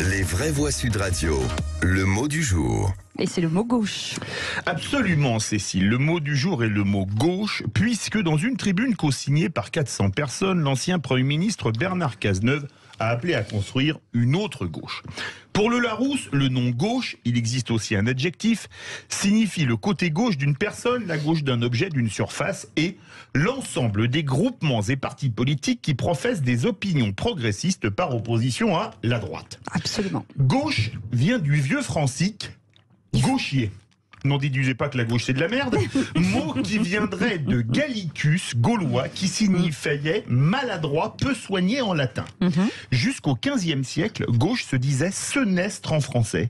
Les vraies voix Sud Radio, le mot du jour. Et c'est le mot gauche. Absolument, Cécile. Le mot du jour est le mot gauche, puisque dans une tribune co-signée par 400 personnes, l'ancien Premier ministre Bernard Cazeneuve a appelé à construire une autre gauche. Pour le Larousse, le nom gauche, il existe aussi un adjectif, signifie le côté gauche d'une personne, la gauche d'un objet, d'une surface, et l'ensemble des groupements et partis politiques qui professent des opinions progressistes par opposition à la droite. Absolument. Gauche vient du vieux francique gauchier. N'en déduisez pas que la gauche c'est de la merde. Mot qui viendrait de Gallicus, gaulois, qui signifiait maladroit, peu soigné en latin. Jusqu'au XVe siècle, gauche se disait senestre en français.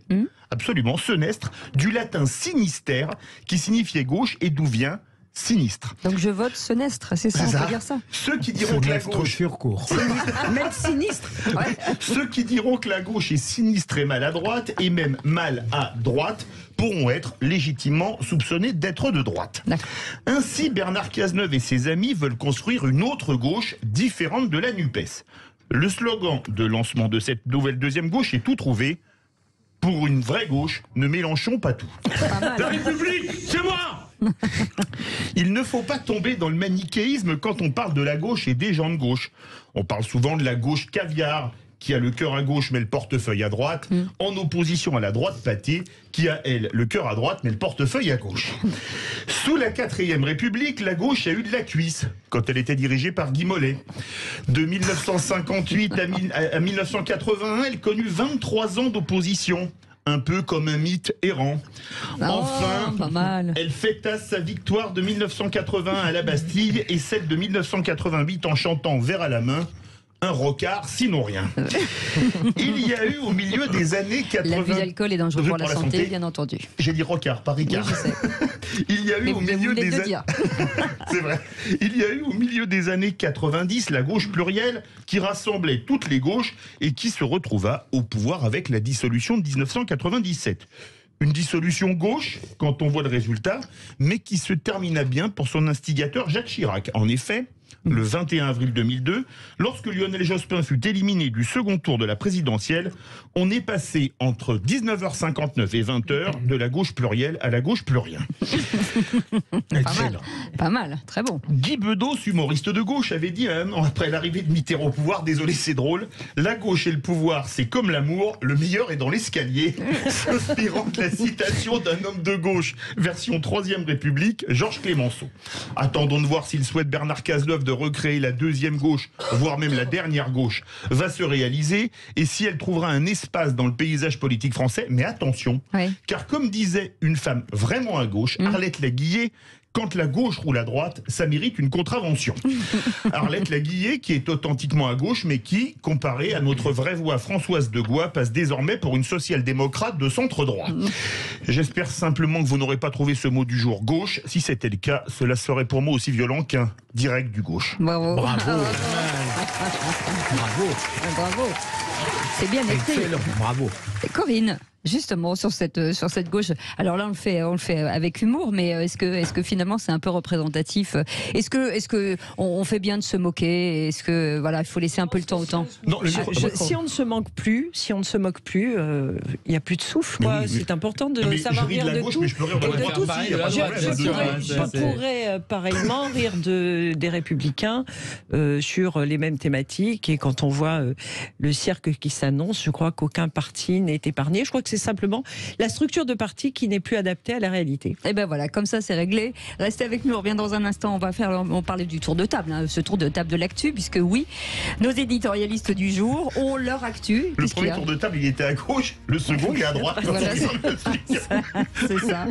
Absolument, senestre, du latin sinister, qui signifiait gauche et d'où vient sinistre. Donc je vote senestre, c'est ça, on peut dire ça. Ceux qui diront que la gauche... Même sinistre. Ouais. Ceux qui diront que la gauche est sinistre et maladroite, et même mal à droite, pourront être légitimement soupçonnés d'être de droite. Ainsi, Bernard Cazeneuve et ses amis veulent construire une autre gauche différente de la NUPES. Le slogan de lancement de cette nouvelle deuxième gauche est tout trouvé. Pour une vraie gauche, ne mélangeons pas tout. La République, c'est moi! Il ne faut pas tomber dans le manichéisme quand on parle de la gauche et des gens de gauche. On parle souvent de la gauche caviar, qui a le cœur à gauche mais le portefeuille à droite, en opposition à la droite pâtée, qui a, elle, le cœur à droite mais le portefeuille à gauche. Sous la 4e République, la gauche a eu de la cuisse, quand elle était dirigée par Guy Mollet. De 1958 à 1981, elle connut 23 ans d'opposition. Un peu comme un mythe errant. Enfin, pas mal. Elle fêta sa victoire de 1980 à la Bastille et celle de 1988 en chantant verre à la main. Un rocard, sinon rien. Il y a eu au milieu des années 80... L'abus d'alcool est dangereux pour la santé, bien entendu. J'ai dit rocard, pas ricard. Oui, je sais. Il y a eu mais au milieu des années... dire. C'est vrai. Il y a eu au milieu des années 90 la gauche plurielle qui rassemblait toutes les gauches et qui se retrouva au pouvoir avec la dissolution de 1997. Une dissolution gauche, quand on voit le résultat, mais qui se termina bien pour son instigateur Jacques Chirac. En effet, le 21 avril 2002, lorsque Lionel Jospin fut éliminé du second tour de la présidentielle, on est passé entre 19h59 et 20h de la gauche plurielle à la gauche plus rien. Pas mal, très bon. Guy Bedos, humoriste de gauche, avait dit un an après l'arrivée de Mitterrand au pouvoir, désolé c'est drôle, la gauche et le pouvoir c'est comme l'amour, le meilleur est dans l'escalier, s'inspirant de la citation d'un homme de gauche, version 3e République, Georges Clémenceau. Attendons de voir s'il souhaite Bernard Cazeneuve de recréer la deuxième gauche, voire même la dernière gauche, va se réaliser, et si elle trouvera un espace dans le paysage politique français, mais attention, car comme disait une femme vraiment à gauche, Arlette Laguillet, quand la gauche roule à droite, ça mérite une contravention. Arlette Laguillet, qui est authentiquement à gauche, mais qui, comparée à notre vraie voix Françoise de Goix, passe désormais pour une social-démocrate de centre-droit. J'espère simplement que vous n'aurez pas trouvé ce mot du jour gauche. Si c'était le cas, cela serait pour moi aussi violent qu'un direct du gauche. Bravo. Bravo. Bravo. Bravo. C'est bien écrit. Excellent. Bravo. Corinne, justement sur cette gauche. Alors là on le fait avec humour, mais est-ce que finalement c'est un peu représentatif? Est-ce que on fait bien de se moquer? Est-ce que voilà, il faut laisser un peu le temps au temps? Non, si on ne se moque plus, il y a plus de souffle. Oui. C'est important de mais savoir je ris rire de la de gauche, tout. mais je peux rire de la droite aussi. Il y a pas de problème. Je pourrais pareillement rire des Républicains sur les mêmes thématiques, et quand on voit le cirque qui s'annonce, je crois qu'aucun parti n'est épargné. Je crois que c'est simplement la structure de parti qui n'est plus adaptée à la réalité. Et ben voilà, comme ça c'est réglé. Restez avec nous, on revient dans un instant. On parlait du tour de table, ce tour de table de l'actu, puisque oui, nos éditorialistes du jour ont leur actu. Le premier tour de table, il était à gauche, le second est à droite. Voilà, c'est ça.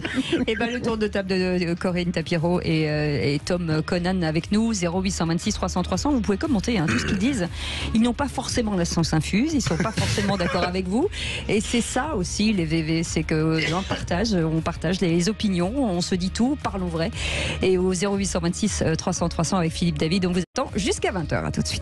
Et ben le tour de table de Corinne Tapiro et Tom Conan avec nous, 0826 300 300. Vous pouvez commenter tout ce qu'ils disent. Ils n'ont pas forcément la science infuse, ils sont pas forcément d'accord avec vous, et c'est ça aussi les VV, c'est que on partage les opinions, on se dit tout, parlons vrai. Et au 0826 300 300 avec Philippe David, on vous attend jusqu'à 20h. À tout de suite.